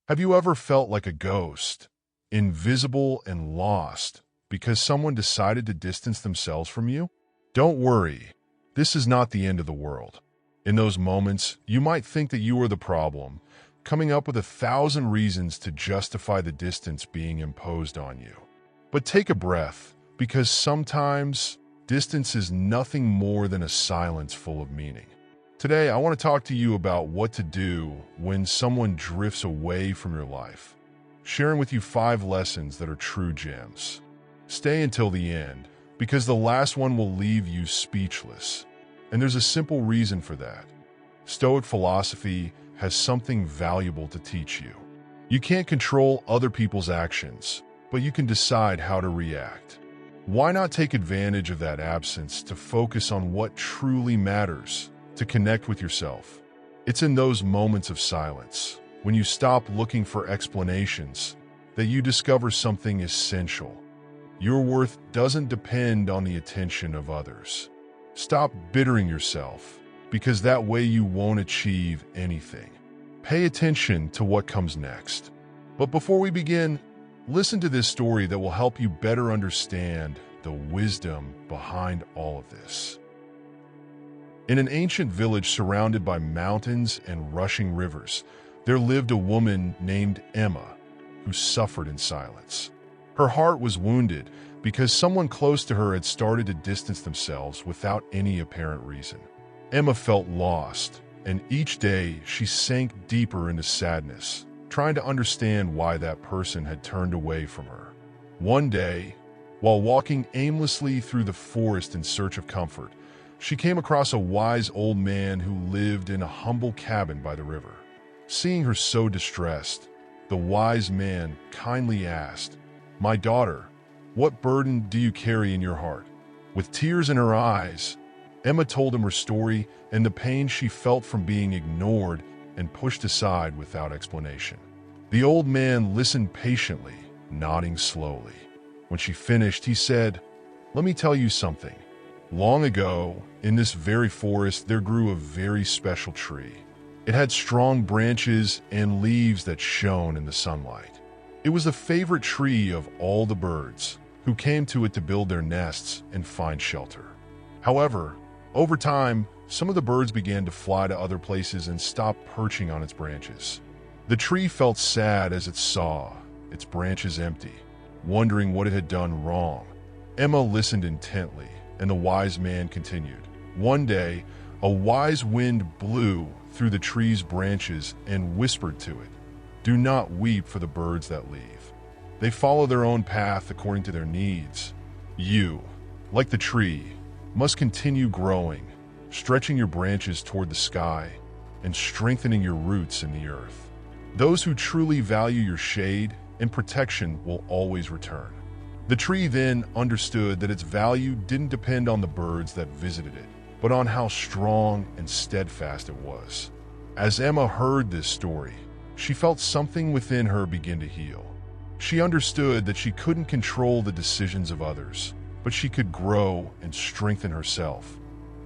Have you ever felt like a ghost, invisible and lost, because someone decided to distance themselves from you? Don't worry, this is not the end of the world. In those moments, you might think that you are the problem, coming up with 1,000 reasons to justify the distance being imposed on you. But take a breath, because sometimes distance is nothing more than a silence full of meaning. Today, I want to talk to you about what to do when someone drifts away from your life, sharing with you 5 lessons that are true gems. Stay until the end, because the last one will leave you speechless. And there's a simple reason for that. Stoic philosophy has something valuable to teach you. You can't control other people's actions, but you can decide how to react. Why not take advantage of that absence to focus on what truly matters, to connect with yourself? It's in those moments of silence, when you stop looking for explanations, that you discover something essential. Your worth doesn't depend on the attention of others. Stop bittering yourself, because that way you won't achieve anything. Pay attention to what comes next. But before we begin, listen to this story that will help you better understand the wisdom behind all of this. In an ancient village surrounded by mountains and rushing rivers, there lived a woman named Emma, who suffered in silence. Her heart was wounded because someone close to her had started to distance themselves without any apparent reason. Emma felt lost, and each day she sank deeper into sadness, trying to understand why that person had turned away from her. One day, while walking aimlessly through the forest in search of comfort, she came across a wise old man who lived in a humble cabin by the river. Seeing her so distressed, the wise man kindly asked, "My daughter, what burden do you carry in your heart?" With tears in her eyes, Emma told him her story and the pain she felt from being ignored and pushed aside without explanation. The old man listened patiently, nodding slowly. When she finished, he said, "Let me tell you something. Long ago, in this very forest, there grew a very special tree. It had strong branches and leaves that shone in the sunlight. It was the favorite tree of all the birds, who came to it to build their nests and find shelter. However, over time, some of the birds began to fly to other places and stop perching on its branches. The tree felt sad as it saw its branches empty, wondering what it had done wrong. Emma listened intently, and the wise man continued. One day, a wise wind blew through the tree's branches and whispered to it, "Do not weep for the birds that leave. They follow their own path according to their needs. You, like the tree, must continue growing, stretching your branches toward the sky and strengthening your roots in the earth. Those who truly value your shade and protection will always return." The tree then understood that its value didn't depend on the birds that visited it, but on how strong and steadfast it was. As Emma heard this story, she felt something within her begin to heal. She understood that she couldn't control the decisions of others, but she could grow and strengthen herself,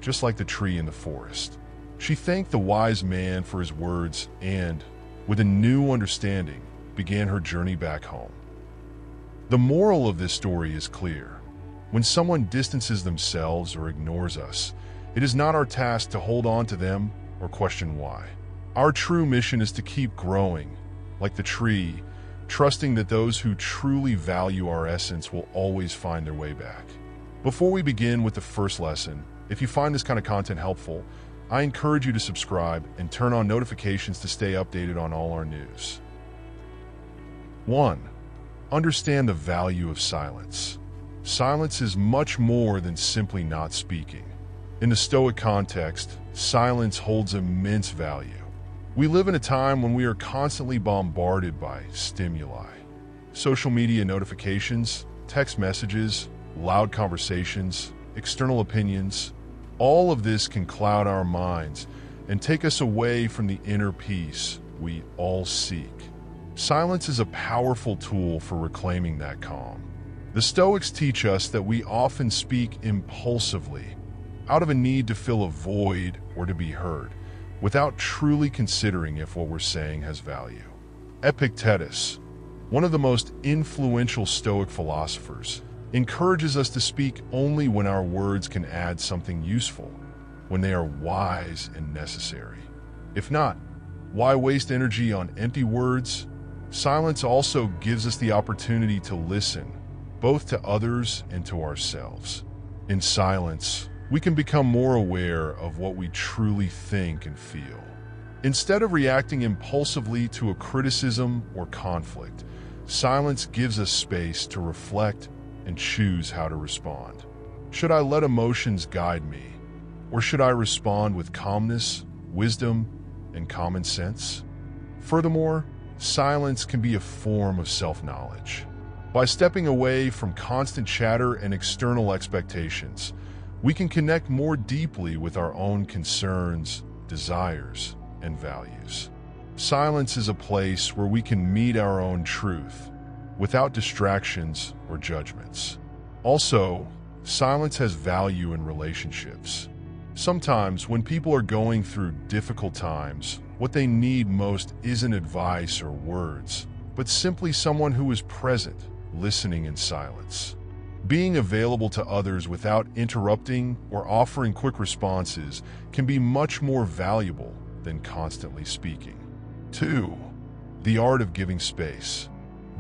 just like the tree in the forest. She thanked the wise man for his words and, with a new understanding, began her journey back home. The moral of this story is clear. When someone distances themselves or ignores us, it is not our task to hold on to them or question why. Our true mission is to keep growing, like the tree, trusting that those who truly value our essence will always find their way back. Before we begin with the first lesson, if you find this kind of content helpful, I encourage you to subscribe and turn on notifications to stay updated on all our news. 1. Understand the value of silence. Silence is much more than simply not speaking. In the Stoic context, silence holds immense value. We live in a time when we are constantly bombarded by stimuli. Social media notifications, text messages, loud conversations, external opinions. All of this can cloud our minds and take us away from the inner peace we all seek. Silence is a powerful tool for reclaiming that calm. The Stoics teach us that we often speak impulsively, out of a need to fill a void or to be heard, without truly considering if what we're saying has value. Epictetus, one of the most influential Stoic philosophers, encourages us to speak only when our words can add something useful, when they are wise and necessary. If not, why waste energy on empty words? Silence also gives us the opportunity to listen, both to others and to ourselves. In silence, we can become more aware of what we truly think and feel. Instead of reacting impulsively to a criticism or conflict, silence gives us space to reflect and choose how to respond. Should I let emotions guide me, or should I respond with calmness, wisdom, and common sense? Furthermore, silence can be a form of self-knowledge. By stepping away from constant chatter and external expectations, we can connect more deeply with our own concerns, desires, and values. Silence is a place where we can meet our own truth without distractions or judgments. Also, silence has value in relationships. Sometimes, when people are going through difficult times, what they need most isn't advice or words, but simply someone who is present, listening in silence. Being available to others without interrupting or offering quick responses can be much more valuable than constantly speaking. 2. The art of giving space.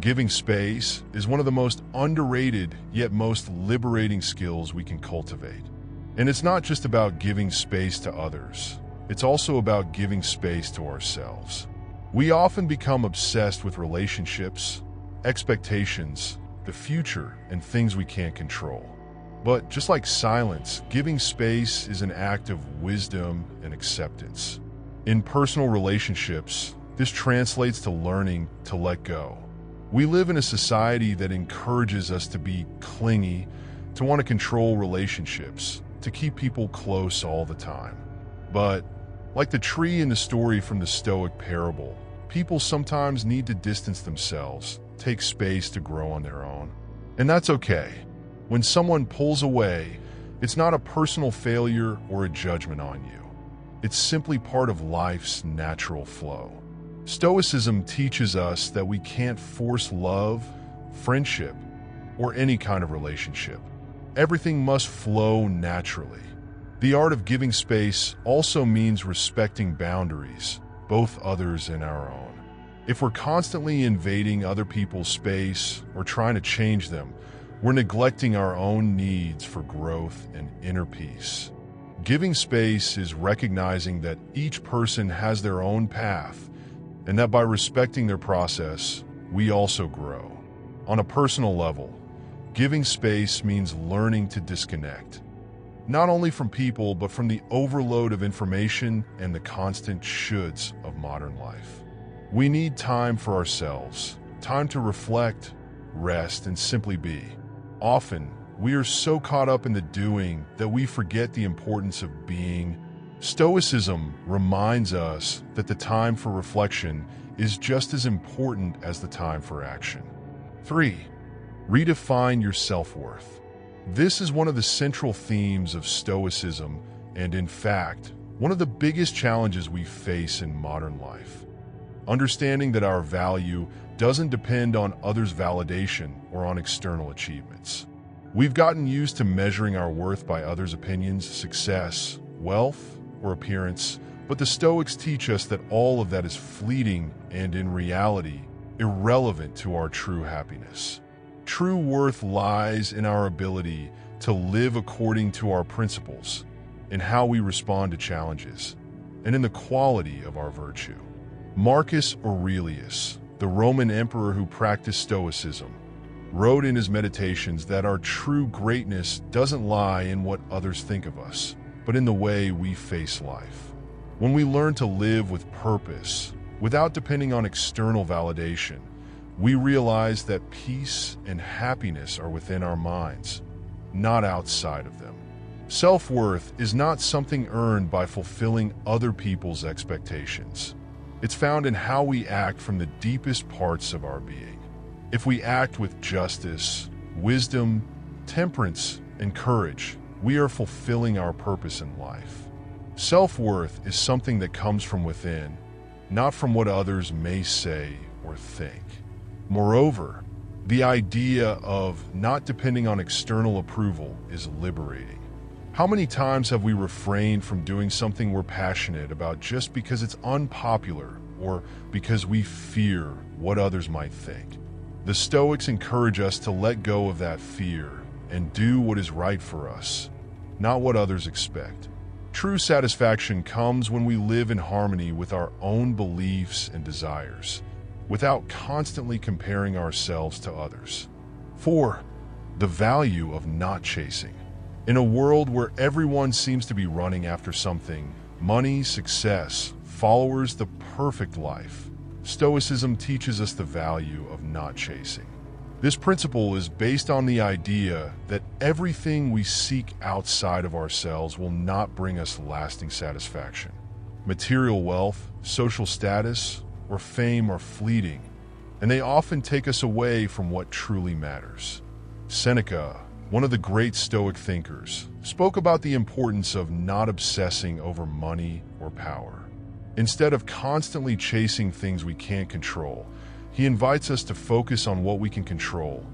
Giving space is one of the most underrated yet most liberating skills we can cultivate. And it's not just about giving space to others. It's also about giving space to ourselves. We often become obsessed with relationships, expectations, the future, and things we can't control. But just like silence, giving space is an act of wisdom and acceptance. In personal relationships, this translates to learning to let go. We live in a society that encourages us to be clingy, to want to control relationships, to keep people close all the time. But, like the tree in the story from the Stoic parable, people sometimes need to distance themselves, take space to grow on their own. And that's okay. When someone pulls away, it's not a personal failure or a judgment on you. It's simply part of life's natural flow. Stoicism teaches us that we can't force love, friendship, or any kind of relationship. Everything must flow naturally. The art of giving space also means respecting boundaries, both others and our own. If we're constantly invading other people's space or trying to change them, we're neglecting our own needs for growth and inner peace. Giving space is recognizing that each person has their own path, and that by respecting their process, we also grow. On a personal level, giving space means learning to disconnect, not only from people, but from the overload of information and the constant shoulds of modern life. We need time for ourselves, time to reflect, rest, and simply be. Often, we are so caught up in the doing that we forget the importance of being. Stoicism reminds us that the time for reflection is just as important as the time for action. 3. Redefine your self-worth. This is one of the central themes of Stoicism and, in fact, one of the biggest challenges we face in modern life. Understanding that our value doesn't depend on others' validation or on external achievements. We've gotten used to measuring our worth by others' opinions, success, wealth, or appearance, but the Stoics teach us that all of that is fleeting and, in reality, irrelevant to our true happiness. True worth lies in our ability to live according to our principles, in how we respond to challenges, and in the quality of our virtue. Marcus Aurelius, the Roman emperor who practiced Stoicism, wrote in his meditations that our true greatness doesn't lie in what others think of us, but in the way we face life. When we learn to live with purpose, without depending on external validation, we realize that peace and happiness are within our minds, not outside of them. Self-worth is not something earned by fulfilling other people's expectations. It's found in how we act from the deepest parts of our being. If we act with justice, wisdom, temperance, and courage, we are fulfilling our purpose in life. Self-worth is something that comes from within, not from what others may say or think. Moreover, the idea of not depending on external approval is liberating. How many times have we refrained from doing something we're passionate about just because it's unpopular or because we fear what others might think? The Stoics encourage us to let go of that fear and do what is right for us, not what others expect. True satisfaction comes when we live in harmony with our own beliefs and desires, without constantly comparing ourselves to others. 4. The value of not chasing. In a world where everyone seems to be running after something, money, success, followers, the perfect life, Stoicism teaches us the value of not chasing. This principle is based on the idea that everything we seek outside of ourselves will not bring us lasting satisfaction. Material wealth, social status, or fame are fleeting, and they often take us away from what truly matters. Seneca, one of the great Stoic thinkers, spoke about the importance of not obsessing over money or power. Instead of constantly chasing things we can't control, he invites us to focus on what we can control: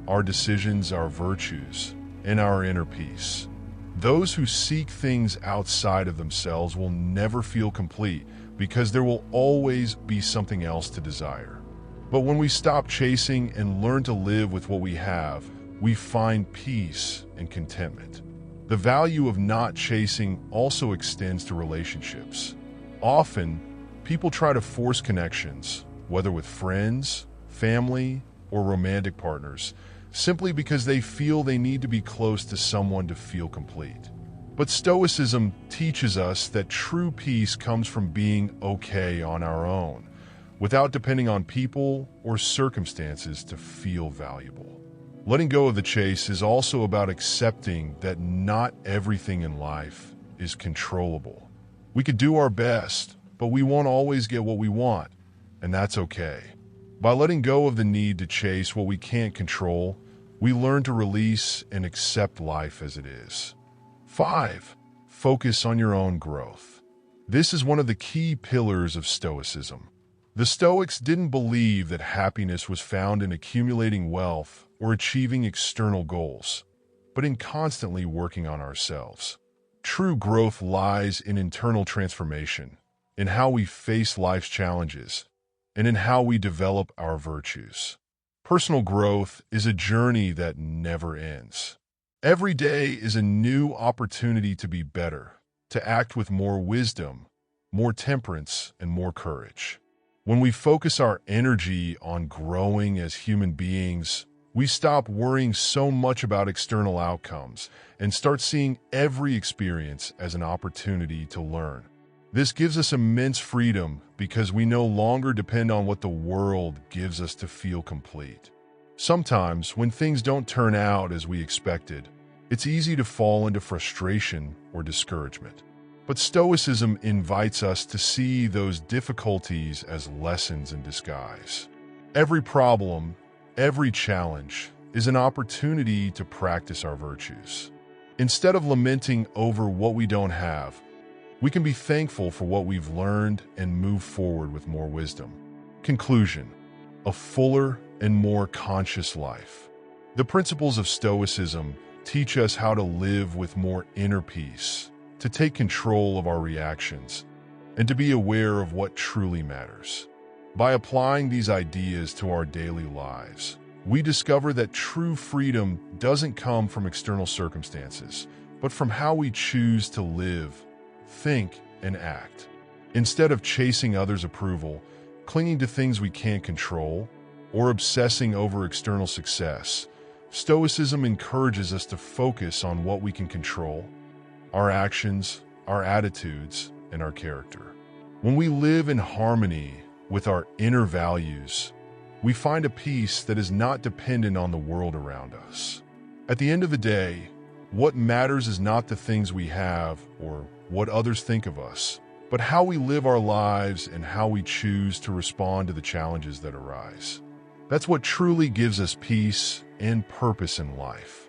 our decisions, our virtues, and our inner peace. Those who seek things outside of themselves will never feel complete because there will always be something else to desire. But when we stop chasing and learn to live with what we have, we find peace and contentment. The value of not chasing also extends to relationships. Often, people try to force connections, whether with friends, family, or romantic partners, simply because they feel they need to be close to someone to feel complete. But Stoicism teaches us that true peace comes from being okay on our own, without depending on people or circumstances to feel valuable. Letting go of the chase is also about accepting that not everything in life is controllable. We could do our best, but we won't always get what we want, and that's okay. By letting go of the need to chase what we can't control, we learn to release and accept life as it is. 5. Focus on your own growth. This is one of the key pillars of Stoicism. The Stoics didn't believe that happiness was found in accumulating wealth or achieving external goals, but in constantly working on ourselves. True growth lies in internal transformation, in how we face life's challenges, and in how we develop our virtues. Personal growth is a journey that never ends. Every day is a new opportunity to be better, to act with more wisdom, more temperance, and more courage. When we focus our energy on growing as human beings, we stop worrying so much about external outcomes and start seeing every experience as an opportunity to learn. This gives us immense freedom because we no longer depend on what the world gives us to feel complete. Sometimes, when things don't turn out as we expected, it's easy to fall into frustration or discouragement. But Stoicism invites us to see those difficulties as lessons in disguise. Every problem, every challenge, is an opportunity to practice our virtues. Instead of lamenting over what we don't have, we can be thankful for what we've learned and move forward with more wisdom. Conclusion: a fuller and more conscious life. The principles of Stoicism teach us how to live with more inner peace, to take control of our reactions, and to be aware of what truly matters. By applying these ideas to our daily lives, we discover that true freedom doesn't come from external circumstances, but from how we choose to live, think, and act. Instead of chasing others' approval, clinging to things we can't control, or obsessing over external success, Stoicism encourages us to focus on what we can control: our actions, our attitudes, and our character. When we live in harmony with our inner values, we find a peace that is not dependent on the world around us. At the end of the day, what matters is not the things we have or what others think of us, but how we live our lives and how we choose to respond to the challenges that arise. That's what truly gives us peace and purpose in life.